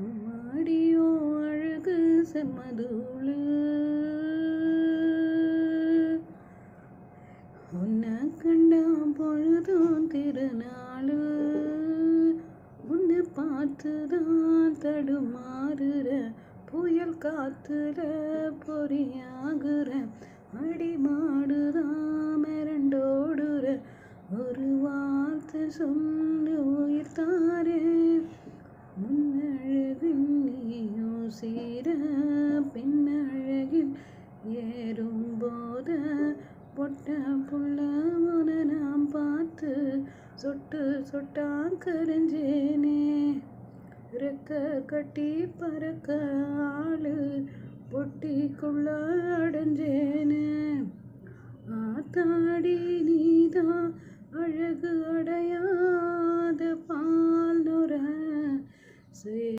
அம்மாடியோ அழகு செம்மதூளு உன்னை கண்டா பொழுதும் திருநாளு உன்னை பார்த்துதான் தடுமாறுற புயல் காத்துல பொறியாகுற அடி மாடுதான் மிரண்டோடுற ஒரு வார்த்தை சொல்லு உயிர் தாரே முன்னழகில் நீயோ சீர பின்னழகில் ஏறும் போத பொட்ட புள்ள உன நாம் பார்த்து சொட்டு சொட்டா கரைஞ்சேனே ரெக்க கட்டி பறக்க ஆளு பொட்டிக்குள்ள அடைஞ்சேனே ஆத்தாடி நீதான் அழகு அடையாத பால் நுர